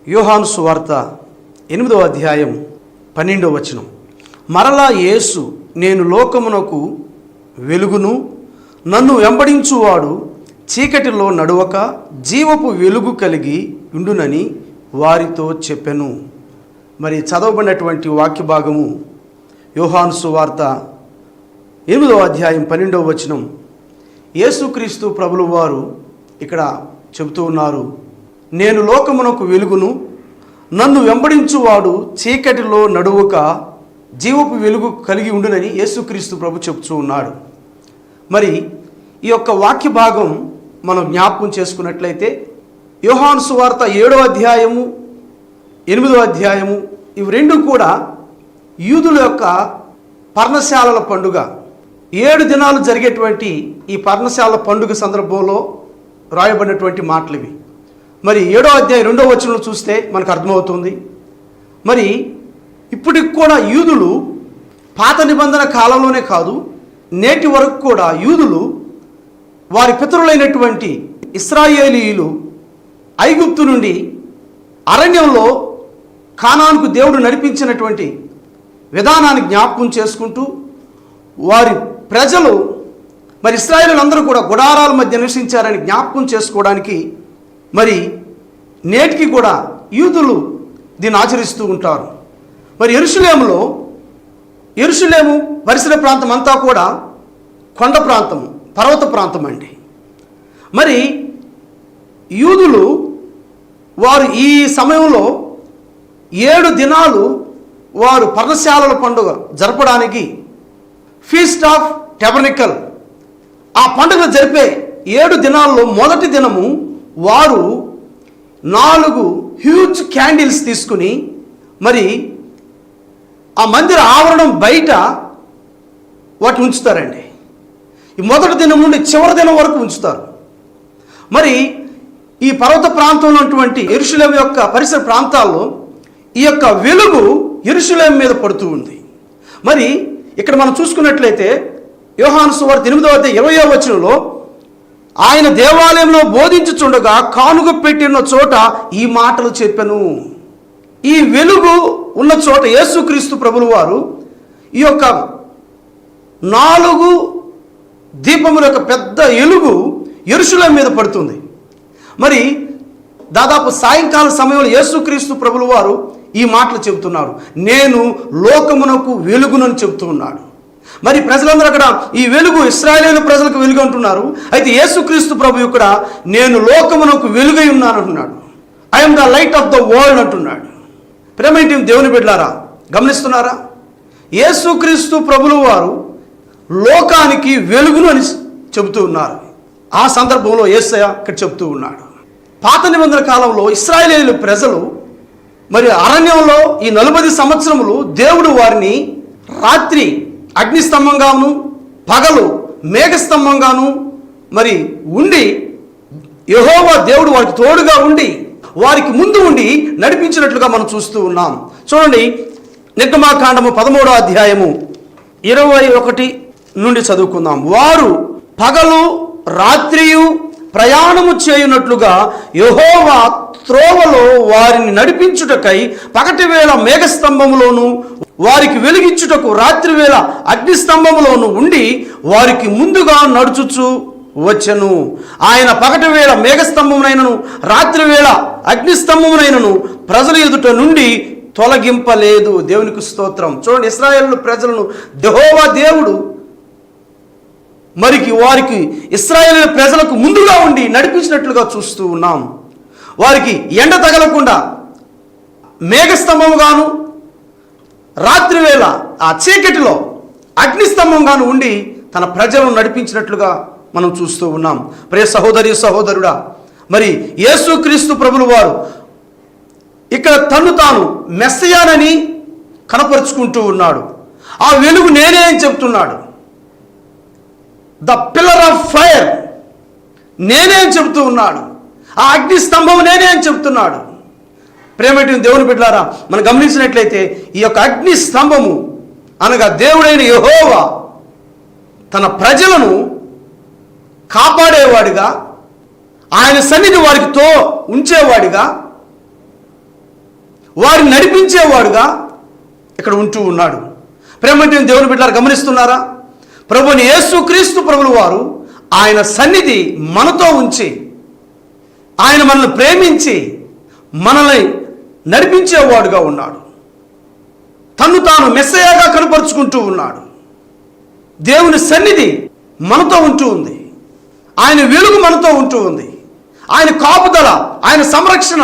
యోహాను సువార్త 8వ అధ్యాయం 12వ వచనం. మరలా యేసు, నేను లోకమునకు వెలుగును, నన్ను వెంబడించువాడు చీకటిలో నడువక జీవపు వెలుగు కలిగి ఉండునని వారితో చెప్పెను. మరి చదవబడినటువంటి వాక్య భాగము యోహాను సువార్త 8వ అధ్యాయం 12వ వచనం. యేసుక్రీస్తు ప్రభులు వారు ఇక్కడ చెబుతూ ఉన్నారు, నేను లోకమునకు వెలుగును, నన్ను వెంబడించువాడు చీకటిలో నడువక జీవపు వెలుగు కలిగి ఉండునని యేసుక్రీస్తు ప్రభు చెబుతూ ఉన్నాడు. మరి ఈ యొక్క వాక్య భాగం మనం జ్ఞాపకం చేసుకున్నట్లయితే యోహాను సువార్త 7వ అధ్యాయము 8వ అధ్యాయము ఇవి రెండు కూడా యూదుల యొక్క పర్ణశాలల పండుగ, 7 దినాలు జరిగేటువంటి ఈ పర్ణశాల పండుగ సందర్భంలో రాయబడినటువంటి మాటలు ఇవి. మరి 7వ అధ్యాయం 2వ వచనంలో చూస్తే మనకు అర్థమవుతుంది. మరి ఇప్పటికి కూడా యూదులు పాత నిబంధన కాలంలోనే కాదు, నేటి వరకు కూడా యూదులు వారి పితరులైనటువంటి ఇశ్రాయేలీయులు ఐగుప్తు నుండి అరణ్యంలో కానానుకు దేవుడు నడిపించినటువంటి విధానాన్ని జ్ఞాపకం చేసుకుంటూ వారి ప్రజలు మరి ఇశ్రాయేలీయులందరూ కూడా గుడారాల మధ్య నివసించారని జ్ఞాపకం చేసుకోవడానికి మరి నేటికి కూడా యూదులు దీన్ని ఆచరిస్తూ ఉంటారు. మరి యెరూషలేము పరిసర ప్రాంతం అంతా కూడా కొండ ప్రాంతం, పర్వత ప్రాంతం అండి. మరి యూదులు వారు ఈ సమయంలో 7 దినాలు వారు పర్ణశాలల పండుగ జరపడానికి ఫీస్ట్ ఆఫ్ టెబర్నికల్ ఆ పండుగ జరిపే 7 దినాల్లో మొదటి దినము వారు 4 హ్యూజ్ క్యాండిల్స్ తీసుకుని మరి ఆ మందిర ఆవరణం బయట వాటిని ఉంచుతారండి. ఈ మొదటి దినం నుండి చివరి దినం వరకు ఉంచుతారు. మరి ఈ పర్వత ప్రాంతంలో ఉన్నటువంటి యెరూషలేము యొక్క పరిసర ప్రాంతాల్లో ఈ యొక్క వెలుగు యెరూషలేము మీద పడుతూ ఉంది. మరి ఇక్కడ మనం చూసుకున్నట్లయితే యోహాను సువార్త 8వ అధ్యాయం 20వ వచనంలో ఆయన దేవాలయంలో బోధించుచుండగా కానుక పెట్టిన చోట ఈ మాటలు చెప్పెను. ఈ వెలుగు ఉన్న చోట యేసుక్రీస్తు ప్రభులు వారు ఈ యొక్క 4 దీపముల యొక్క పెద్ద వెలుగు యెరూషలేము మీద పడుతుంది. మరి దాదాపు సాయంకాల సమయంలో యేసుక్రీస్తు ప్రభులు వారు ఈ మాటలు చెబుతున్నారు, నేను లోకమునకు వెలుగునని చెబుతూ ఉన్నాడు. మరి ప్రజలందరూ అక్కడ ఈ వెలుగు ఇశ్రాయేలు ప్రజలకు వెలుగు అంటున్నారు. అయితే యేసుక్రీస్తు ప్రభు ఇక్కడ నేను లోకమునకు వెలుగై ఉన్నాను అంటున్నాడు. I'm the light of the world అంటున్నాడు. ప్రేమేంటి దేవుని బిడ్డలారా, గమనిస్తున్నారా? యేసుక్రీస్తు ప్రభులు వారు లోకానికి వెలుగును అని చెబుతూ ఉన్నారు. ఆ సందర్భంలో యేసయ్య ఇక్కడ చెబుతూ ఉన్నాడు. పాత నిబంధన కాలంలో ఇశ్రాయేలీయుల ప్రజలు మరి అరణ్యంలో ఈ 40 సంవత్సరములు దేవుడు వారిని రాత్రి అగ్నిస్తంభంగాను పగలు మేఘస్తంభంగాను మరి ఉండి యెహోవా దేవుడు వారికి తోడుగా ఉండి వారికి ముందు ఉండి నడిపించినట్లుగా మనం చూస్తూ ఉన్నాం. చూడండి, నిర్గమాకాండము 13వ అధ్యాయము 21 నుండి చదువుకుందాం. వారు పగలు రాత్రియు ప్రయాణము చేయునట్లుగా యెహోవా త్రోవలో వారిని నడిపించుటకై పగటి వేళ మేఘస్తంభములోను వారికి వెలిగించుటకు రాత్రి వేళ అగ్నిస్తంభములోను ఉండి వారికి ముందుగా నడుచుచు వచ్చెను. ఆయన పగటి వేళ మేఘస్తంభమునైనను రాత్రి వేళ అగ్నిస్తంభమునైనను ప్రజల ఎదుట నుండి తొలగింపలేదు. దేవునికి స్తోత్రం. చూడండి, ఇశ్రాయేలు ప్రజలను యెహోవా దేవుడు వారికి ఇశ్రాయేలు ప్రజలకు ముందుగా ఉండి నడిపించినట్లుగా చూస్తూ ఉన్నాం. వారికి ఎండ తగలకుండా మేఘస్తంభముగాను రాత్రి వేళ ఆ చీకటిలో అగ్నిస్తంభంగాను ఉండి తన ప్రజలను నడిపించినట్లుగా మనం చూస్తూ ఉన్నాం. ప్రియ సహోదరి సహోదరుడా, మరి యేసుక్రీస్తు ప్రభులు వారు ఇక్కడ తను తాను మెస్సయానని కనపరుచుకుంటూ ఉన్నాడు. ఆ వెలుగు నేనే అని చెప్తున్నాడు. ద పిల్లర్ ఆఫ్ ఫైర్ నేనే అని చెబుతూ ఉన్నాడు. ఆ అగ్ని స్తంభం నేనే అని చెప్తున్నాడు. ప్రేమటి దేవుని బిడ్డలారా, మనం గమనించినట్లయితే ఈ యొక్క అగ్ని స్తంభము అనగా దేవుడైన యెహోవా తన ప్రజలను కాపాడేవాడిగా, ఆయన సన్నిధి వారికి ఉంచేవాడిగా వారిని నడిపించేవాడుగా ఇక్కడ ఉంటూ ఉన్నాడు. ప్రేమంటే దేవుని బిడ్డలారా గమనిస్తున్నారా? ప్రభుని యేసుక్రీస్తు ప్రభులు వారు ఆయన సన్నిధి మనతో ఉంచి, ఆయన మనల్ని ప్రేమించి మనల్ని నడిపించేవాడుగా ఉన్నాడు. తన్ను తాను మెస్సయ్యగా కనపరుచుకుంటూ ఉన్నాడు. దేవుని సన్నిధి మనతో ఉంటూ ఉంది. ఆయన వెలుగు మనతో ఉంటూ ఉంది. ఆయన కాపుదల, ఆయన సంరక్షణ,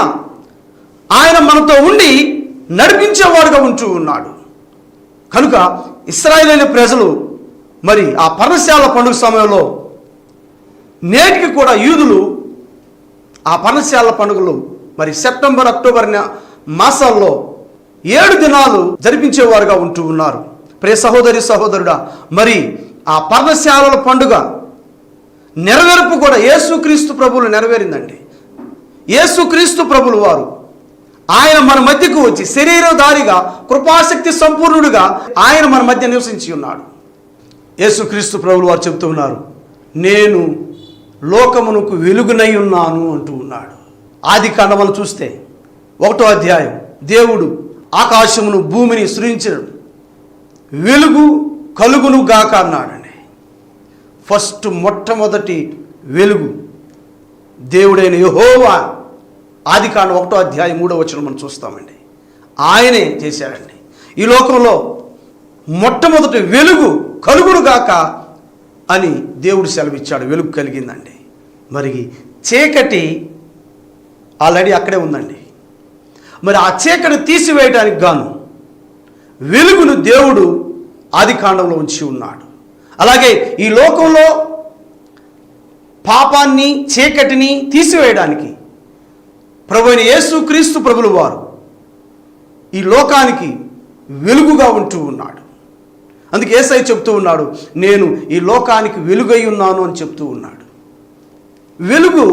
ఆయన మనతో ఉండి నడిపించేవాడుగా ఉంటూ ఉన్నాడు. కనుక ఇశ్రాయేలు ప్రజలు మరి ఆ పర్ణశాల పండుగ సమయంలో నేటికి కూడా యూదులు ఆ పర్ణశాల పండుగలు మరి సెప్టెంబర్, అక్టోబర్ మాసాల్లో 7 దినాలు జరిపించేవారుగా ఉంటూ ఉన్నారు. ప్రియ సహోదరి సహోదరుడా, మరి ఆ పర్ణశాలల పండుగ నెరవేర్పు కూడా యేసుక్రీస్తు ప్రభువులు నెరవేరిందండి. యేసుక్రీస్తు ప్రభులు వారు ఆయన మన మధ్యకు వచ్చి శరీరధారిగా కృపాశక్తి సంపూర్ణుడుగా ఆయన మన మధ్య నివసించి ఉన్నాడు. యేసుక్రీస్తు ప్రభులు వారు చెబుతూ ఉన్నారు, నేను లోకమునకు వెలుగునై ఉన్నాను అంటూ ఉన్నాడు. ఆది కాండమును చూస్తే 1వ అధ్యాయం, దేవుడు ఆకాశమును భూమిని సృజించినడు, వెలుగు కలుగును గాక అన్నాడండి. మొట్టమొదటి వెలుగు దేవుడైన యెహోవా. ఆది కాండం 1వ అధ్యాయం 3వ వచనం మనం చూస్తామండి. ఆయనే చేశాడండి. ఈ లోకంలో మొట్టమొదటి వెలుగు కలుగును గాక అని దేవుడు సెలవిచ్చాడు. వెలుగు కలిగిందండి. మరి చీకటి ఆల్రెడీ అక్కడే ఉందండి. మరి ఆ చీకటి తీసివేయడానికి గాను వెలుగును దేవుడు ఆది కాండంలో ఉంచి ఉన్నాడు. అలాగే ఈ లోకంలో పాపాన్ని, చీకటిని తీసివేయడానికి ప్రభువైన యేసుక్రీస్తు ప్రభులు వారు ఈ లోకానికి వెలుగుగా ఉంటూ ఉన్నాడు. అందుకే యేసయ్య చెప్తూ ఉన్నాడు, నేను ఈ లోకానికి వెలుగై ఉన్నాను అని చెప్తూ ఉన్నాడు. వెలుగు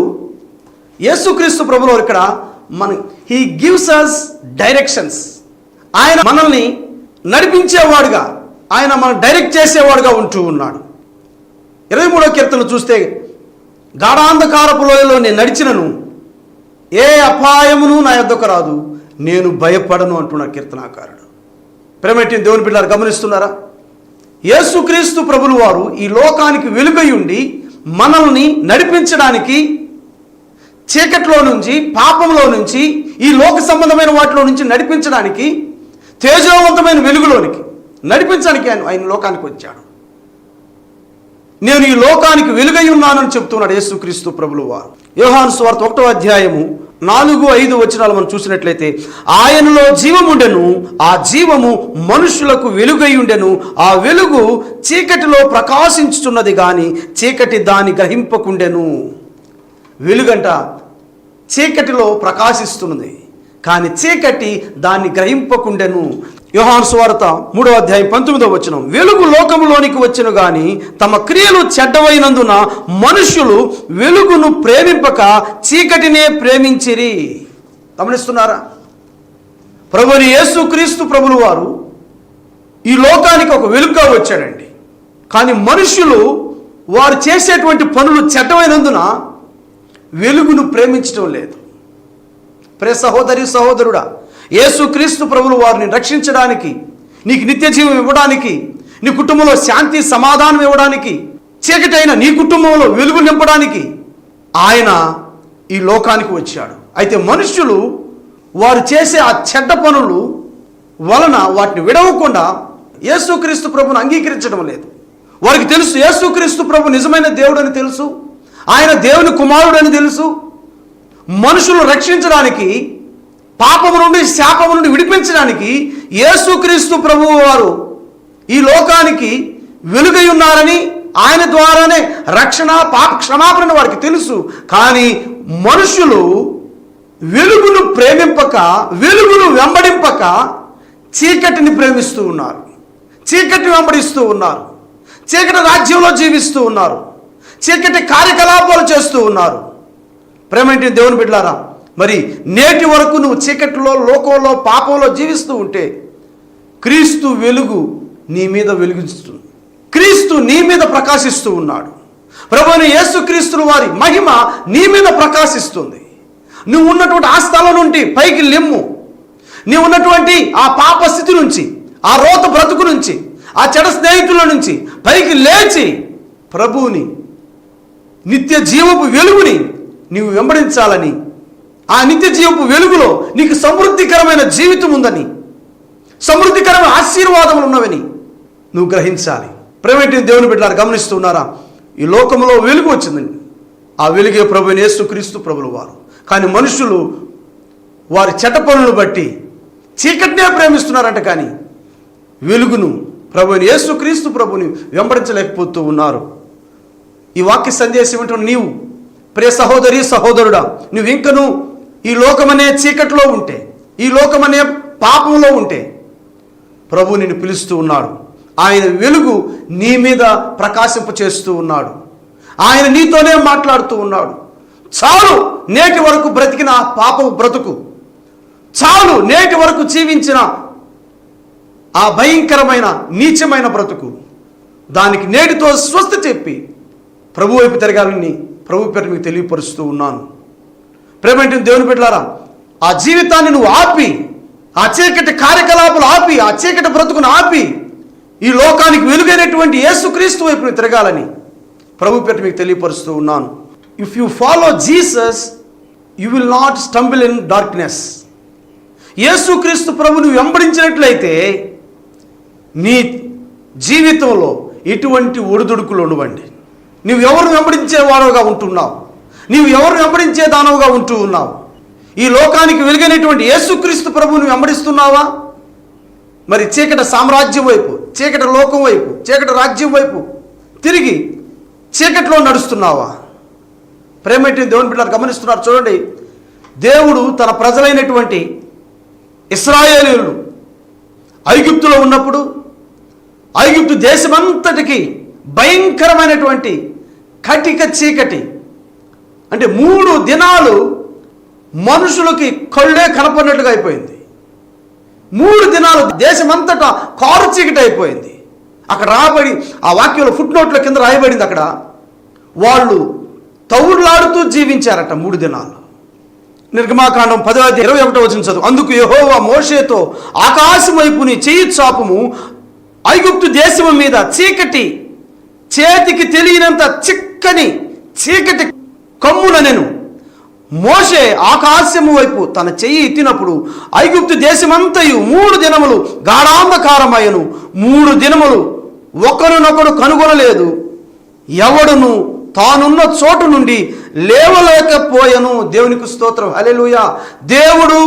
యేసుక్రీస్తు ప్రభులు వారు ఇక్కడ హీ గివ్స్ అస్ డైరెక్షన్స్. ఆయన మనల్ని నడిపించేవాడుగా, ఆయన మనం డైరెక్ట్ చేసేవాడుగా ఉంటూ ఉన్నాడు. 23వ కీర్తన చూస్తే, గాఢాంధకారపు లోయలో నేను నడిచినను ఏ అపాయమును నా యొద్దకు రాదు, నేను భయపడను అంటున్నాడు కీర్తనాకారుడు. ప్రేమటి దేవుని బిడ్డలారా గమనిస్తున్నారా? యేసుక్రీస్తు ప్రభులు వారు ఈ లోకానికి వెలుగై ఉండి మనల్ని నడిపించడానికి, చీకట్లో నుంచి, పాపంలో నుంచి, ఈ లోక సంబంధమైన వాటిలో నుంచి నడిపించడానికి, తేజోవంతమైన వెలుగులోనికి నడిపించడానికి ఆయన లోకానికి వచ్చాడు. నేను ఈ లోకానికి వెలుగై ఉన్నానని చెప్తున్నాడు యేసుక్రీస్తు ప్రభులు వారు. యోహాను సువార్త 1వ అధ్యాయము 4-5 వచనాలు మనం చూసినట్లయితే, ఆయనలో జీవముండెను, ఆ జీవము మనుషులకు వెలుగై ఉండెను, ఆ వెలుగు చీకటిలో ప్రకాశించుచున్నది గాని చీకటి దాన్ని గ్రహింపకుండెను. వెలుగంట చీకటిలో ప్రకాశిస్తున్నది, కానీ చీకటి దాన్ని గ్రహింపకుండెను. యోహాను సువార్త 3వ అధ్యాయం 19వ వచనం, వెలుగు లోకములోనికి వచ్చెను గాని తమ క్రియలు చెడ్డవైనందున మనుష్యులు వెలుగును ప్రేమింపక చీకటినే ప్రేమించిరి. గమనిస్తున్నారా? ప్రభుని యేసుక్రీస్తు ప్రభులు వారు ఈ లోకానికి ఒక వెలుగుగా వచ్చాడండి. కానీ మనుష్యులు వారు చేసేటువంటి పనులు చెడ్డమైనందున వెలుగును ప్రేమించడం లేదు. ప్రియ సహోదరి సహోదరుడా, యేసుక్రీస్తు ప్రభులు వారిని రక్షించడానికి, నీకు నిత్య జీవం ఇవ్వడానికి, నీ కుటుంబంలో శాంతి సమాధానం ఇవ్వడానికి, చీకటైన నీ కుటుంబంలో వెలుగు నింపడానికి ఆయన ఈ లోకానికి వచ్చాడు. అయితే మనుష్యులు వారు చేసే ఆ చెడ్డ పనులు వలన వాటిని విడవకుండా యేసుక్రీస్తు ప్రభుని అంగీకరించడం లేదు. వారికి తెలుసు యేసుక్రీస్తు ప్రభు నిజమైన దేవుడు అని తెలుసు, ఆయన దేవుని కుమారుడు అని తెలుసు. మనుషులు రక్షించడానికి, పాపము నుండి, శాపము నుండి విడిపించడానికి యేసుక్రీస్తు ప్రభువు వారు ఈ లోకానికి వెలుగై ఉన్నారని, ఆయన ద్వారానే రక్షణ, పాప క్షమాపణ వారికి తెలుసు. కానీ మనుషులు వెలుగును ప్రేమింపక, వెలుగును వెంబడింపక చీకటిని ప్రేమిస్తూ ఉన్నారు, చీకటిని వెంబడిస్తూ ఉన్నారు, చీకటి రాజ్యంలో జీవిస్తూ ఉన్నారు, చీకటి కార్యకలాపాలు చేస్తూ ఉన్నారు. ప్రేమేంటి దేవుని బిడ్డలారా, మరి నేటి వరకు నువ్వు చీకటిలో, లోకంలో, పాపంలో జీవిస్తూ ఉంటే క్రీస్తు వెలుగు నీ మీద వెలుగిస్తుంది. క్రీస్తు నీ మీద ప్రకాశిస్తూ ఉన్నాడు. ప్రభువైన యేసుక్రీస్తు వారి మహిమ నీ మీద ప్రకాశిస్తుంది. నువ్వు ఉన్నటువంటి ఆ స్థలం నుండి పైకి లెమ్ము. నీవు ఉన్నటువంటి ఆ పాప స్థితి నుంచి, ఆ రోత బ్రతుకు నుంచి, ఆ చెడ స్నేహితుల నుంచి పైకి లేచి ప్రభువుని, నిత్య జీవపు వెలుగుని నీవు వెంబడించాలని, ఆ నిత్య జీవపు వెలుగులో నీకు సమృద్ధికరమైన జీవితం ఉందని, సమృద్ధికరమైన ఆశీర్వాదములు ఉన్నవని నువ్వు గ్రహించాలి. ప్రేమేంటి దేవుని బిడ్డలారా, గమనిస్తున్నారా? ఈ లోకంలో వెలుగు వచ్చిందండి. ఆ వెలుగే ప్రభువైన యేసుక్రీస్తు ప్రభుల వారు. కానీ మనుషులు వారి చెడ్డ పనులను బట్టి చీకటినే ప్రేమిస్తున్నారంట, కానీ వెలుగును, ప్రభువైన యేసుక్రీస్తు ప్రభుని వెంబడించలేకపోతూ ఉన్నారు. ఈ వాక్య సందేశం ఏంటంటే, నీవు ప్రియ సహోదరి సహోదరుడా, నువ్వు ఇంకను ఈ లోకమనే చీకటిలో ఉంటే, ఈ లోకమనే పాపంలో ఉంటే ప్రభు నిన్ను పిలుస్తూ ఉన్నాడు. ఆయన వెలుగు నీ మీద ప్రకాశింప చేస్తూ ఉన్నాడు. ఆయన నీతోనే మాట్లాడుతూ ఉన్నాడు. చాలు నేటి వరకు బ్రతికిన పాపపు బ్రతుకు, చాలు నేటి వరకు జీవించిన ఆ భయంకరమైన నీచమైన బ్రతుకు, దానికి నేటితో స్వస్థ చెప్పి ప్రభు వైపు తిరగాలని ప్రభు పేరు మీకు తెలియపరుస్తూ ఉన్నాను. ప్రేమేంటి దేవుని బిడ్డలారా, ఆ జీవితాన్ని నువ్వు ఆపి, ఆ చీకటి కార్యకలాపాలు ఆపి, ఆ చీకటి బ్రతుకును ఆపి, ఈ లోకానికి వెలుగైనటువంటి యేసుక్రీస్తు వైపు తిరగాలని ప్రభు పేరు మీకు తెలియపరుస్తూ ఉన్నాను. If you follow Jesus you will not stumble in darkness. యేసుక్రీస్తు ప్రభుని వెంబడించినట్లయితే నీ జీవితంలో ఎటువంటి ఒడిదుడుకులు ఉండవండి. నువ్వు ఎవరు వెంబడించేవాడుగా ఉంటున్నావు? నీవు ఎవరు వెంబడించే దానవుగా ఉంటూ ఉన్నావు? ఈ లోకానికి వెలుగైనటువంటి యేసుక్రీస్తు ప్రభువుని వెంబడిస్తున్నావా? మరి చీకటి సామ్రాజ్యం వైపు, చీకటి లోకం వైపు, చీకటి రాజ్యం వైపు తిరిగి చీకటిలో నడుస్తున్నావా? ప్రేమేంటి దేవుని బిడ్డలు గమనిస్తున్నారు. చూడండి, దేవుడు తన ప్రజలైనటువంటి ఇశ్రాయేలీయులు ఐగుప్తులో ఉన్నప్పుడు ఐగుప్తు దేశమంతటికి భయంకరమైనటువంటి కటిక చీకటి, అంటే 3 దినాలు మనుషులకి కళ్ళే కనపడినట్టుగా అయిపోయింది. 3 దినాలు దేశమంతటా కారు చీకటి అయిపోయింది. అక్కడ రాబడి ఆ వాక్యంలో ఫుట్ నోట్ల కింద రాయబడింది, అక్కడ వాళ్ళు తౌడులాడుతూ జీవించారట 3 దినాలు. నిర్గమాకాండం 10:21 చదువు. అందుకు యెహోవా మోషేతో, ఆకాశం వైపు నీ చెయ్యి చాపుము, ఐగుప్తు దేశము మీద చీకటి, చేతికి తెలియనంత చిక్కని చీకటి కమ్ముననెను. మోషే ఆకాశము వైపు తన చెయ్యి ఎత్తినప్పుడు ఐగుప్తు దేశమంతయు 3 దినములు గాఢాంధకారమయ్యను. 3 దినములు ఒకరినొకడు కనుగొనలేదు, ఎవడును తానున్న చోటు నుండి లేవలేకపోయెను. దేవునికి స్తోత్రం, హల్లెలూయా. దేవుడు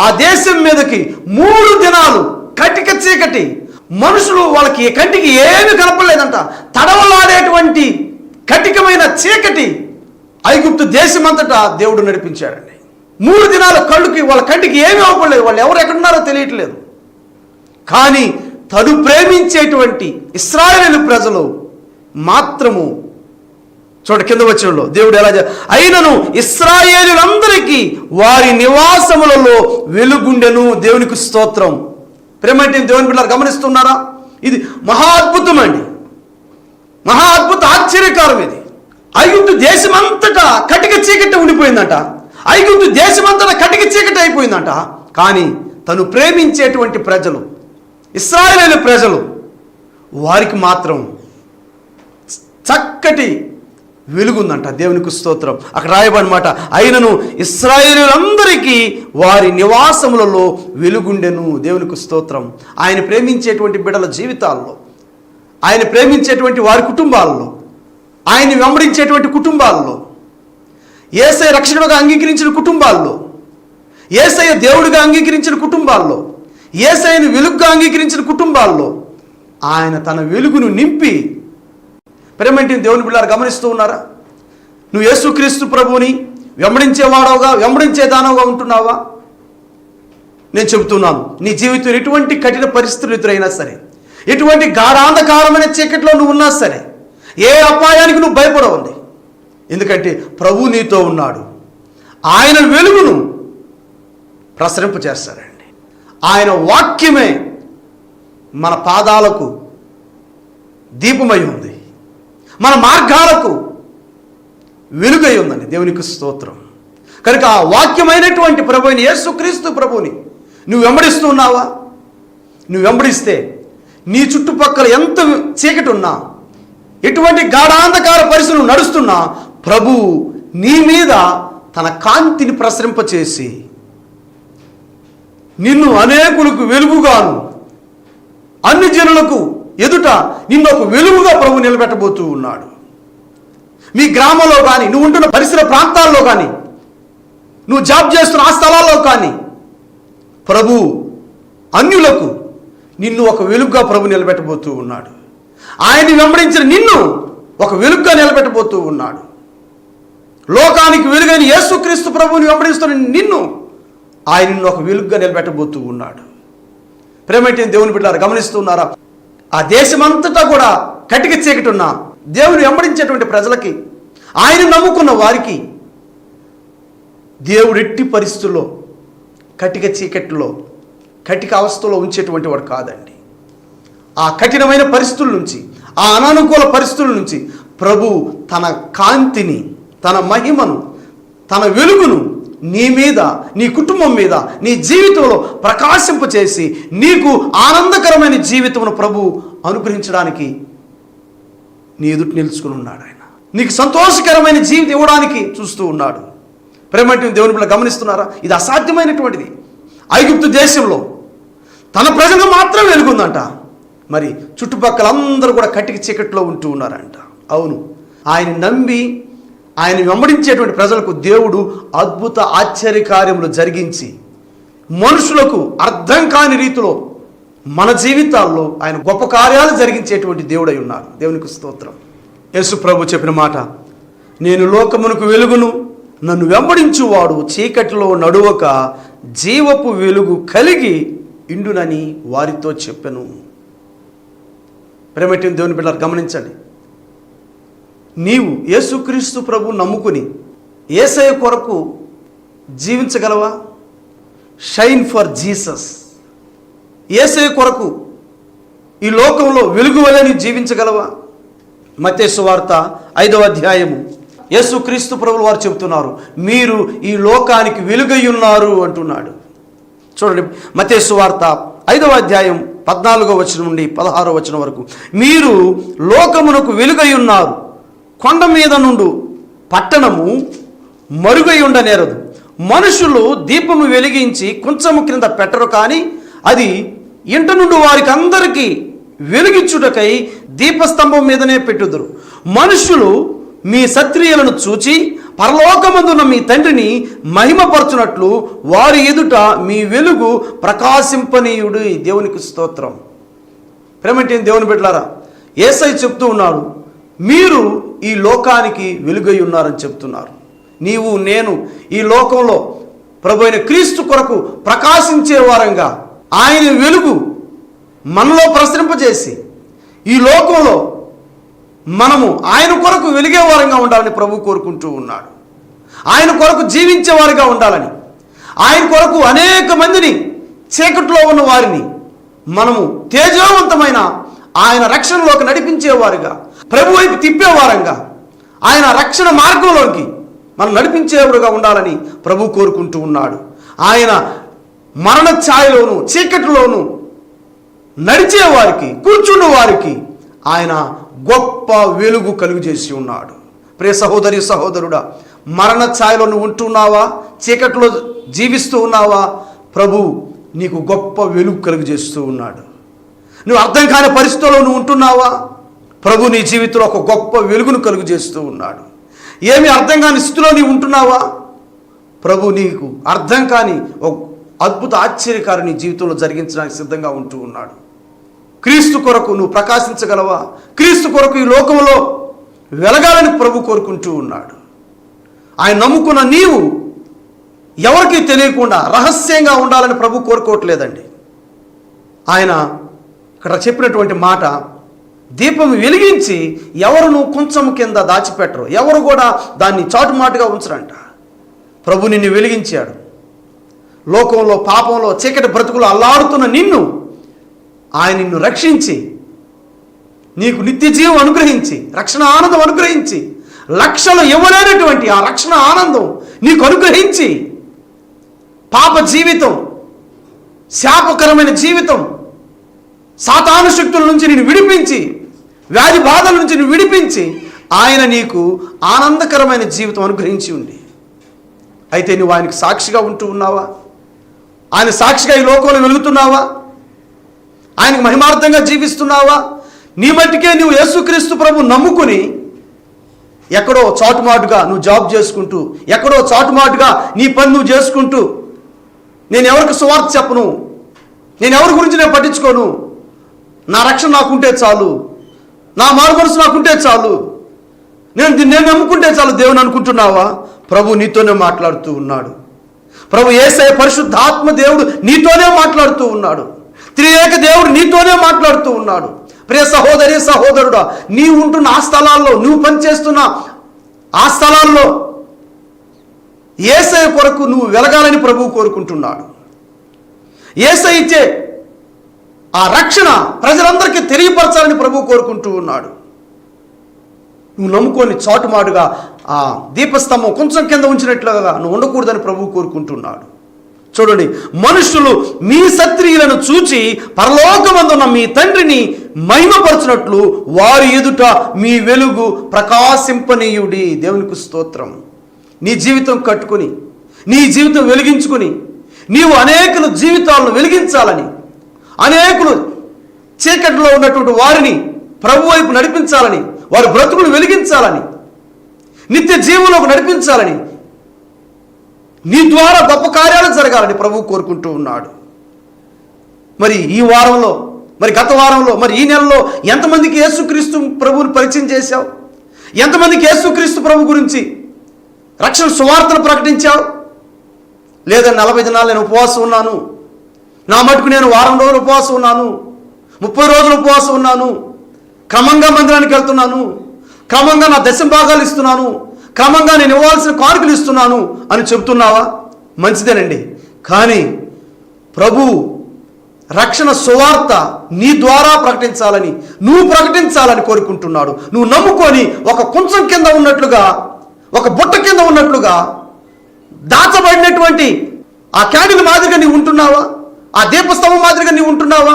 ఆ దేశం మీదకి 3 దినాలు కటిక చీకటి, మనుషులు వాళ్ళకి కంటికి ఏమి కనపడలేదంట, తడవలాడేటువంటి కటికమైన చీకటి ఐగుప్తు దేశమంతటా దేవుడు నడిపించాడండి. 3 దినాల వాళ్ళ కంటికి ఏమీ అవ్వలేదు, వాళ్ళు ఎవరు ఎక్కడున్నారో తెలియట్లేదు. కానీ తను ప్రేమించేటువంటి ఇశ్రాయేలు ప్రజలు మాత్రము, చూడ కింద వచ్చినలో దేవుడు ఎలా అయినను ఇశ్రాయేలులందరికీ వారి నివాసములలో వెలుగుండెను. దేవునికి స్తోత్రం. ప్రేమంటే దేవుని బిడ్డలారా, గమనిస్తున్నారా? ఇది మహా అద్భుతం అండి, మహా అద్భుత ఆశ్చర్యకారం. ఇది ఐగుప్తు దేశమంతటా కటిక చీకటి ఉండిపోయిందంట, ఐగుప్తు దేశమంతటా కటిక చీకటి అయిపోయిందంట. కానీ తను ప్రేమించేటువంటి ప్రజలు, ఇశ్రాయేలు ప్రజలు, వారికి మాత్రం చక్కటి వెలుగుందంట. దేవునికి స్తోత్రం. అక్కడ రాయబడినమాట, అయినను ఇశ్రాయేలులందరికీ వారి నివాసములలో వెలుగుండెను. దేవునికి స్తోత్రం. ఆయన ప్రేమించేటువంటి బిడ్డల జీవితాల్లో, ఆయన ప్రేమించేటువంటి వారి కుటుంబాల్లో, ఆయన్ని వెంబడించేటువంటి కుటుంబాల్లో, యేసయ్య రక్షకుడుగా అంగీకరించిన కుటుంబాల్లో, యేసయ్య దేవుడిగా అంగీకరించిన కుటుంబాల్లో, యేసయ్యను వెలుగుగా అంగీకరించిన కుటుంబాల్లో ఆయన తన వెలుగును నింపి, ప్రేమేంటి దేవుని బిడ్డలారా, గమనిస్తూ ఉన్నారా? నువ్వు యేసుక్రీస్తు ప్రభువుని వెంబడించేవాడవుగా, వెంబడించేదానవుగా ఉంటున్నావా? నేను చెబుతున్నాను, నీ జీవితం ఎటువంటి కఠిన పరిస్థితులు ఎదురైనా సరే, ఎటువంటి గాఢాంధకారమైన చీకటిలో నువ్వు ఉన్నా సరే, ఏ అపాయానికి నువ్వు భయపడవండి. ఎందుకంటే ప్రభు నీతో ఉన్నాడు. ఆయన వెలుగును ప్రసరింప చేస్తారండి. ఆయన వాక్యమే మన పాదాలకు దీపమై ఉంది, మన మార్గాలకు వెలుగై ఉందండి. దేవునికి స్తోత్రం. కనుక ఆ వాక్యమైనటువంటి ప్రభువుని, యేసుక్రీస్తు ప్రభువుని నువ్వు వెంబడిస్తున్నావా? నువ్వు వెంబడిస్తే నీ చుట్టుపక్కల ఎంత చీకటి ఉన్నా, ఎటువంటి గాఢాంధకార పరిస్థితులు నడుస్తున్నా, ప్రభు నీ మీద తన కాంతిని ప్రసరింపచేసి నిన్ను అనేకులకు వెలుగుగాను, అన్ని జనులకు ఎదుట నిన్ను ఒక వెలుగుగా ప్రభు నిలబెట్టబోతూ ఉన్నాడు. మీ గ్రామంలో కానీ, నువ్వు ఉంటున్న పరిసర ప్రాంతాల్లో కానీ, నువ్వు జాబ్ చేస్తున్న ఆ స్థలాల్లో కానీ ప్రభు అన్యులకు నిన్ను ఒక వెలుగుగా ప్రభు నిలబెట్టబోతూ ఉన్నాడు. ఆయన్ని వెంబడించిన నిన్ను ఒక వెలుగుగా నిలబెట్టబోతూ ఉన్నాడు. లోకానికి వెలుగైన యేసుక్రీస్తు ప్రభువుని వెంబడిస్తున్న నిన్ను ఆయన నిన్ను ఒక వెలుగుగా నిలబెట్టబోతూ ఉన్నాడు. ప్రేమేంటి దేవుని బిడ్డలారా, గమనిస్తున్నారా? ఆ దేశమంతటా కూడా కటిక చీకటి ఉన్న దేవుని వెంబడించేటువంటి ప్రజలకి, ఆయన నమ్ముకున్న వారికి దేవుడు ఎట్టి పరిస్థితుల్లో కటిక చీకటిలో, కటిక అవస్థలో ఉంచేటువంటి వాడు కాదండి. ఆ కఠినమైన పరిస్థితుల నుంచి, ఆ అనానుకూల పరిస్థితుల నుంచి ప్రభు తన కాంతిని, తన మహిమను, తన వెలుగును నీ మీద, నీ కుటుంబం మీద, నీ జీవితంలో ప్రకాశింపచేసి నీకు ఆనందకరమైన జీవితమును ప్రభు అనుగ్రహించడానికి నీ ఎదుట నిలుచుకుని ఉన్నాడు. ఆయన నీకు సంతోషకరమైన జీవితం ఇవ్వడానికి చూస్తూ ఉన్నాడు. ప్రేమటి దేవుని బిడ్డలు గమనిస్తున్నారా? ఇది అసాధ్యమైనటువంటిది. ఐగుప్తు దేశంలో తన ప్రజలకు మాత్రం వెలుగుందంట, మరి చుట్టుపక్కల అందరూ కూడా కటిక చీకట్లో ఉంటూ ఉన్నారంట. అవును, ఆయన నమ్మి ఆయన వెంబడించేటువంటి ప్రజలకు దేవుడు అద్భుత ఆశ్చర్యకార్యములు జరిగించి మనుషులకు అర్థం కాని రీతిలో మన జీవితాల్లో ఆయన గొప్ప కార్యాలు జరిగించేటువంటి దేవుడై ఉన్నారు. దేవునికి స్తోత్రం. యేసు ప్రభు చెప్పిన మాట, నేను లోకమునకు వెలుగును, నన్ను వెంబడించువాడు చీకటిలో నడువక జీవపు వెలుగు కలిగి ఇండునని వారితో చెప్పెను. ప్రేమటి దేవుని బిడ్డలారా, గమనించండి. నీవు యేసుక్రీస్తు ప్రభు నమ్ముకుని యేసయ్య కొరకు జీవించగలవా? Shine for Jesus. యేసయ్య కొరకు ఈ లోకంలో వెలుగు వలె నీవు జీవించగలవా? మత్తయి సువార్త 5వ అధ్యాయము యేసుక్రీస్తు ప్రభువు వారు చెబుతున్నారు, మీరు ఈ లోకానికి వెలుగై ఉన్నారు అంటున్నాడు. చూడండి, మత్తయి సువార్త 5వ అధ్యాయం 14వ వచనం నుండి 16వ వచనం వరకు, మీరు లోకమునకు వెలుగై ఉన్నారు. కొండ మీద నుండు పట్టణము మరుగై ఉండనేరదు. మనుషులు దీపము వెలిగించి కొంచెము క్రింద పెట్టరు, కానీ అది ఇంట నుండి వారికి అందరికీ వెలిగించుటకై దీపస్తంభం మీదనే పెట్టుదురు. మనుషులు మీ సత్క్రియలను చూచి పరలోకమందున్న మీ తండ్రిని మహిమపరచునట్లు వారి ఎదుట మీ వెలుగు ప్రకాశింపనీయుడు. దేవునికి స్తోత్రం. ప్రేమటి దేవుని బిడ్డలారా, యేసయ్య చెప్తూ ఉన్నాడు, మీరు ఈ లోకానికి వెలుగై ఉన్నారని చెప్తున్నారు. నీవు నేను ఈ లోకంలో ప్రభు అయిన క్రీస్తు కొరకు ప్రకాశించే వారంగా ఆయన వెలుగు మనలో ప్రసరింపజేసి ఈ లోకంలో మనము ఆయన కొరకు వెలిగే వారంగా ఉండాలని ప్రభు కోరుకుంటూ ఉన్నాడు. ఆయన కొరకు జీవించే వారిగా ఉండాలని, ఆయన కొరకు అనేక మందిని, చీకట్లో ఉన్న వారిని మనము తేజోవంతమైన ఆయన రక్షణలోకి నడిపించేవారుగా, ప్రభు వైపు తిప్పేవారంగా, ఆయన రక్షణ మార్గంలోకి మనం నడిపించేవారుగా ఉండాలని ప్రభు కోరుకుంటూ ఉన్నాడు. ఆయన మరణ ఛాయలోను చీకటిలోను నడిచేవారికి, కూర్చున్న వారికి ఆయన గొప్ప వెలుగు కలుగు చేసి ఉన్నాడు. ప్రియ సహోదరి సహోదరుడా, మరణ ఛాయలో నువ్వు ఉంటున్నావా? చీకటిలో జీవిస్తూ ఉన్నావా? ప్రభు నీకు గొప్ప వెలుగు కలుగు చేస్తూ ఉన్నాడు. నువ్వు అర్థం కాని పరిస్థితుల్లో నువ్వు ఉంటున్నావా? ప్రభు నీ జీవితంలో ఒక గొప్ప వెలుగును కలుగు చేస్తూ ఉన్నాడు. ఏమి అర్థం కాని స్థితిలో నీవు ఉంటున్నావా? ప్రభు నీకు అర్థం కాని ఒక అద్భుత ఆశ్చర్యకారు నీ జీవితంలో జరిగించడానికి సిద్ధంగా ఉంటూ ఉన్నాడు. క్రీస్తు కొరకు నువ్వు ప్రకాశించగలవా? క్రీస్తు కొరకు ఈ లోకంలో వెలగాలని ప్రభు కోరుకుంటూ ఉన్నాడు. ఆయన నమ్ముకున్న నీవు ఎవరికీ తెలియకుండా రహస్యంగా ఉండాలని ప్రభు కోరుకోవట్లేదండి. ఆయన ఇక్కడ చెప్పినటువంటి మాట, దీపం వెలిగించి ఎవరును కొంచెం కింద దాచిపెట్టరు, ఎవరు కూడా దాన్ని చాటుమాటుగా ఉంచరంట. ప్రభు నిన్ను వెలిగించాడు. లోకంలో పాపంలో చీకటి బ్రతుకులు అల్లాడుతున్న నిన్ను ఆయన నిన్ను రక్షించి నీకు నిత్య జీవం అనుగ్రహించి, రక్షణ ఆనందం అనుగ్రహించి, లక్షలు ఇవ్వలేనటువంటి ఆ రక్షణ ఆనందం నీకు అనుగ్రహించి, పాప జీవితం శాపకరమైన జీవితం, సాతాను శక్తుల నుంచి నిన్ను విడిపించి, వ్యాధి బాధల నుంచి నిన్ను విడిపించి ఆయన నీకు ఆనందకరమైన జీవితం అనుగ్రహించి ఉంది. అయితే నువ్వు ఆయనకు సాక్షిగా ఉంటూ ఉన్నావా? ఆయన సాక్షిగా ఈ లోకంలో వెలుగుతున్నావా? ఆయనకు మహిమార్థంగా జీవిస్తున్నావా? నీ మట్టికే నువ్వు యేసుక్రీస్తు ప్రభు నమ్ముకుని ఎక్కడో చాటుమాటుగా నువ్వు జాబ్ చేసుకుంటూ, ఎక్కడో చాటుమాటుగా నీ పని నువ్వు చేసుకుంటూ, నేను ఎవరికి సువార్త చెప్పను, నేను ఎవరి గురించి నేను పట్టించుకోను, నా రక్షణ నాకుంటే చాలు, నా మారుమనసు నాకుంటే చాలు, నేను నమ్ముకుంటే చాలు దేవుని అనుకుంటున్నావా? ప్రభు నీతోనే మాట్లాడుతూ ఉన్నాడు. ప్రభు యేసయ్య పరిశుద్ధాత్మ దేవుడు నీతోనే మాట్లాడుతూ ఉన్నాడు. త్రియేక దేవుడు నీతోనే మాట్లాడుతూ ఉన్నాడు. ప్రియ సహోదరి సహోదరుడా, నీవు ఉంటున్న ఆ స్థలాల్లో, నువ్వు పనిచేస్తున్న ఆ స్థలాల్లో యేసయ్య కొరకు నువ్వు వెలగాలని ప్రభువు కోరుకుంటున్నాడు. యేసయ్య ఇచ్చే ఆ రక్షణ ప్రజలందరికీ తెలియపరచాలని ప్రభువు కోరుకుంటూ ఉన్నాడు. నువ్వు నమ్ముకొని చాటుమాటుగా ఆ దీపస్తంభం కొంచెం కింద ఉంచినట్లుగా నువ్వు ఉండకూడదని ప్రభువు కోరుకుంటున్నాడు. చూడండి, మనుషులు మీ సత్క్రియలను చూచి పరలోకమందున్న మీ తండ్రిని మహిమపరచినట్లు వారి ఎదుట మీ వెలుగు ప్రకాశింపనీయుడి. దేవునికి స్తోత్రం. నీ జీవితం కట్టుకుని, నీ జీవితం వెలిగించుకుని, నీవు అనేకుల జీవితాలను వెలిగించాలని, అనేకులు చీకటిలో ఉన్నటువంటి వారిని ప్రభు వైపు నడిపించాలని, వారి బ్రతుకులు వెలిగించాలని, నిత్య జీవంలోకి నడిపించాలని, నీ ద్వారా గొప్ప కార్యాలు జరగాలని ప్రభువు కోరుకుంటూ ఉన్నాడు. మరి ఈ వారంలో, మరి గత వారంలో, మరి ఈ నెలలో ఎంతమందికి యేసుక్రీస్తు ప్రభువుని పరిచయం చేశావు? ఎంతమందికి యేసుక్రీస్తు ప్రభు గురించి రక్షణ సువార్తను ప్రకటించావు? లేదా 40 దినాలు నేను ఉపవాసం ఉన్నాను, నా మటుకు నేను వారం రోజులు ఉపవాసం ఉన్నాను, 30 రోజులు ఉపవాసం ఉన్నాను, క్రమంగా మందిరానికి వెళ్తున్నాను, క్రమంగా నా దశంభాగాలు ఇస్తున్నాను, క్రమంగా నేను ఇవ్వాల్సిన కానుకలు ఇస్తున్నాను అని చెబుతున్నావా? మంచిదేనండి. కానీ ప్రభు రక్షణ సువార్త నీ ద్వారా ప్రకటించాలని, నువ్వు ప్రకటించాలని కోరుకుంటున్నాడు. నువ్వు నమ్ముకొని ఒక కుంచం కింద ఉన్నట్లుగా, ఒక బుట్ట కింద ఉన్నట్లుగా దాచబడినటువంటి ఆ క్యాండిల్ మాదిరిగా నీవు ఉంటున్నావా? ఆ దీపస్తంభం మాదిరిగా నీవు ఉంటున్నావా?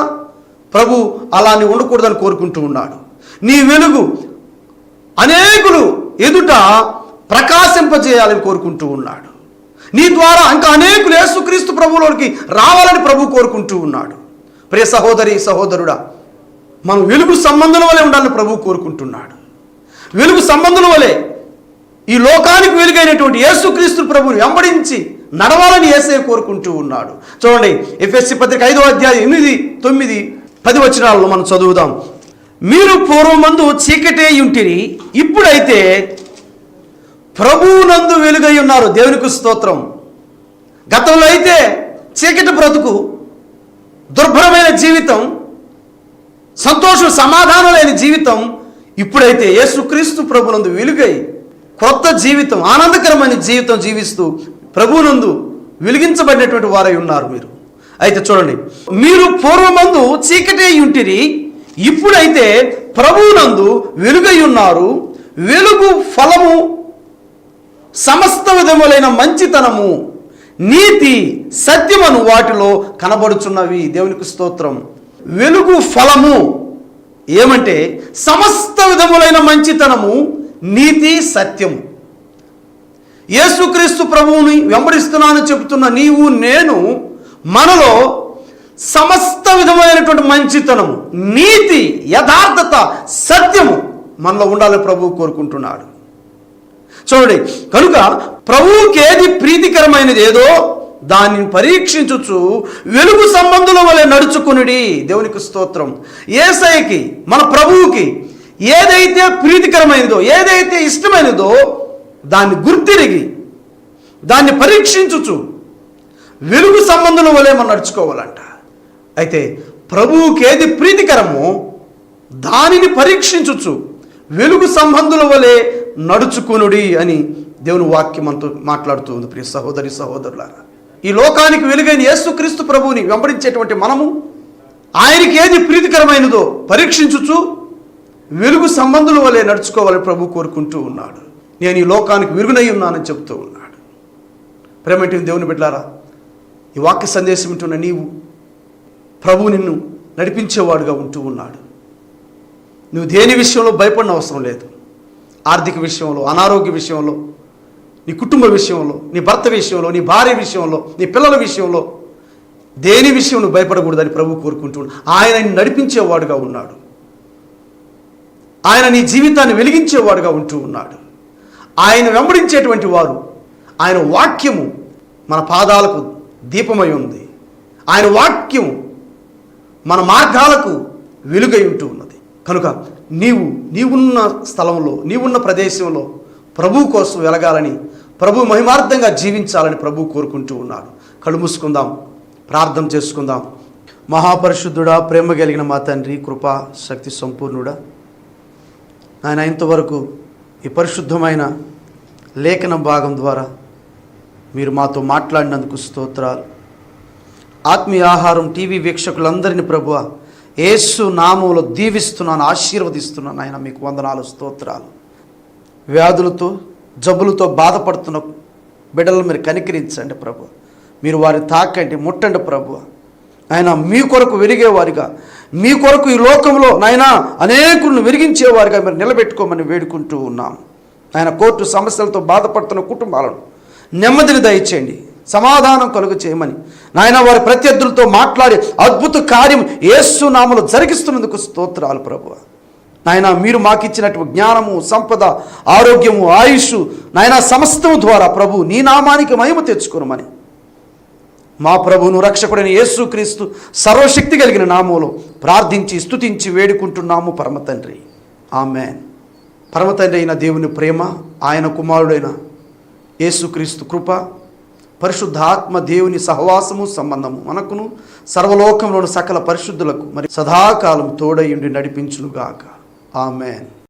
ప్రభు అలా నీవు ఉండకూడదని కోరుకుంటూ ఉన్నాడు. నీ వెలుగు అనేకులు ఎదుట ప్రకాశింపజేయాలని కోరుకుంటూ ఉన్నాడు. నీ ద్వారా ఇంకా అనేకులు యేసుక్రీస్తు ప్రభువులోకి రావాలని ప్రభు కోరుకుంటూ ఉన్నాడు. ప్రియ సహోదరి సహోదరుడా, మనం వెలుగు సంబంధుల వలె ఉండాలని ప్రభు కోరుకుంటున్నాడు. వెలుగు సంబంధుల వలె ఈ లోకానికి వెలుగైనటువంటి యేసుక్రీస్తు ప్రభువుని వెంబడించి నడవాలని యేసయ్య కోరుకుంటూ ఉన్నాడు. చూడండి, ఎఫెసీ పత్రిక 5వ అధ్యాయం 8, 9, 10 వచనాలను మనం చదువుదాం. మీరు పూర్వమందు చీకటే ఉంటిరి, ఇప్పుడైతే ప్రభువునందు వెలుగై ఉన్నారు. దేవునికి స్తోత్రం. గతంలో అయితే చీకటి బ్రతుకు, దుర్భరమైన జీవితం, సంతోషం సమాధానం లేని జీవితం, ఇప్పుడైతే యేసుక్రీస్తు ప్రభువునందు వెలుగై క్రొత్త జీవితం, ఆనందకరమైన జీవితం జీవిస్తూ ప్రభువునందు వెలిగించబడినటువంటి వారై ఉన్నారు మీరు. అయితే చూడండి, మీరు పూర్వమందు చీకటే ఉంటిరి, ఇప్పుడైతే ప్రభువునందు వెలుగై ఉన్నారు. వెలుగు ఫలము సమస్త విధములైన మంచితనము, నీతి, సత్యమను వాటిలో కనబడుచున్నవి. దేవునికి స్తోత్రం. వెలుగు ఫలము ఏమంటే సమస్త విధములైన మంచితనము, నీతి, సత్యము. యేసుక్రీస్తు ప్రభువుని వెంబడిస్తున్నానని చెబుతున్న నీవు నేను, మనలో సమస్త విధమైనటువంటి మంచితనము, నీతి, యథార్థత, సత్యము మనలో ఉండాలని ప్రభువు కోరుకుంటున్నాడు. చూడండి, కనుక ప్రభువుకి ఏది ప్రీతికరమైనది ఏదో దానిని పరీక్షించుచు వెలుగు సంబంధుల వలె నడుచుకునుడి. దేవునికి స్తోత్రం. యేసయ్యకి, మన ప్రభువుకి ఏదైతే ప్రీతికరమైనదో, ఏదైతే ఇష్టమైనదో దాన్ని గుర్తిరిగి, దాన్ని పరీక్షించుచు వెలుగు సంబంధుల వలె మనం నడుచుకోవాలంట. అయితే ప్రభువుకి ఏది ప్రీతికరమో దానిని పరీక్షించుచు వెలుగు సంబంధుల వలె నడుచుకునుడి అని దేవుని వాక్యం మనతో మాట్లాడుతూ ఉంది. ప్రియ సహోదరి సహోదరులారా, ఈ లోకానికి వెలుగైన యేసుక్రీస్తు ప్రభువుని వెంబడించేటువంటి మనము ఆయనకి ఏది ప్రీతికరమైనదో పరీక్షించుచు వెలుగు సంబంధుల వలె నడుచుకోవాలని ప్రభు కోరుకుంటూ ఉన్నాడు. నేను ఈ లోకానికి వెలుగునై ఉన్నానని చెబుతూ ఉన్నాడు. ప్రేమటి దేవుని బిడ్డలారా, ఈ వాక్య సందేశం వింటున్న నీవు, ప్రభు నిన్ను నడిపించేవాడుగా ఉంటూ ఉన్నాడు. నువ్వు దేని విషయంలో భయపడిన అవసరం లేదు. ఆర్థిక విషయంలో, అనారోగ్య విషయంలో, నీ కుటుంబ విషయంలో, నీ భర్త విషయంలో, నీ భార్య విషయంలో, నీ పిల్లల విషయంలో దేని విషయం నువ్వు భయపడకూడదని ప్రభు కోరుకుంటున్నాడు. ఆయన నిన్ను నడిపించేవాడుగా ఉన్నాడు. ఆయన నీ జీవితాన్ని వెలిగించేవాడుగా ఉంటూ ఉన్నాడు. ఆయన వెంబడించేటువంటి వారు, ఆయన వాక్యము మన పాదాలకు దీపమై ఉంది. ఆయన వాక్యము మన మార్గాలకు వెలుగై ఉంటూ ఉన్నది. కనుక నీవున్న స్థలంలో, నీవున్న ప్రదేశంలో ప్రభు కోసం వెలగాలని, ప్రభు మహిమార్థంగా జీవించాలని ప్రభు కోరుకుంటూ ఉన్నాడు. కళ్ళు మూసుకుందాం, ప్రార్థన చేసుకుందాం. మహాపరిశుద్ధుడా, ప్రేమ కలిగిన మా తండ్రి, కృపా శక్తి సంపూర్ణుడా, ఆయన ఇంతవరకు ఈ పరిశుద్ధమైన లేఖన భాగం ద్వారా మీరు మాతో మాట్లాడినందుకు స్తోత్రాలు. ఆత్మీయ ఆహారం టీవీ వీక్షకులందరినీ ప్రభువ యేసు నామములో దీవిస్తున్నాను, ఆశీర్వదిస్తున్నాను. ఆయన మీకు వందనాలు, స్తోత్రాలు. వ్యాధులతో, జబ్బులతో బాధపడుతున్న బిడ్డలను మీరు కనికరించండి ప్రభు. మీరు వారిని తాకండి, ముట్టండి ప్రభు. ఆయన మీ కొరకు వెలిగేవారిగా, మీ కొరకు ఈ లోకంలో నాయన అనేకులను వెలిగించేవారిగా మీరు నిలబెట్టుకోమని వేడుకుంటూ ఉన్నాం. ఆయన కోర్టు సమస్యలతో బాధపడుతున్న కుటుంబాలను నెమ్మదిని దయచేయండి, సమాధానం కలుగు చేయమని నాయన వారి ప్రత్యర్థులతో మాట్లాడి అద్భుత కార్యం యేసు నామములో జరిగిస్తున్నందుకు స్తోత్రాలు ప్రభు. నాయన మీరు మాకు ఇచ్చినటువంటి జ్ఞానము, సంపద, ఆరోగ్యము, ఆయుష్ నాయన సమస్తము ద్వారా ప్రభు నీ నామానికి మహిమ తెచ్చుకోనమని మా ప్రభువును రక్షకుడైన యేసుక్రీస్తు సర్వశక్తి కలిగిన నామములో ప్రార్థించి స్తుతించి వేడుకుంటున్నాము పరమ తండ్రి. ఆమేన్. పరమ తండ్రి అయిన దేవుని ప్రేమ, ఆయన కుమారుడైన యేసుక్రీస్తు కృప, పరిశుద్ధాత్మ దేవుని సహవాసము సంబంధము మనకును సర్వలోకంలోని సకల పరిశుద్ధులకు మరి సదాకాలం తోడయుండి నడిపించునుగాక. ఆమేన్.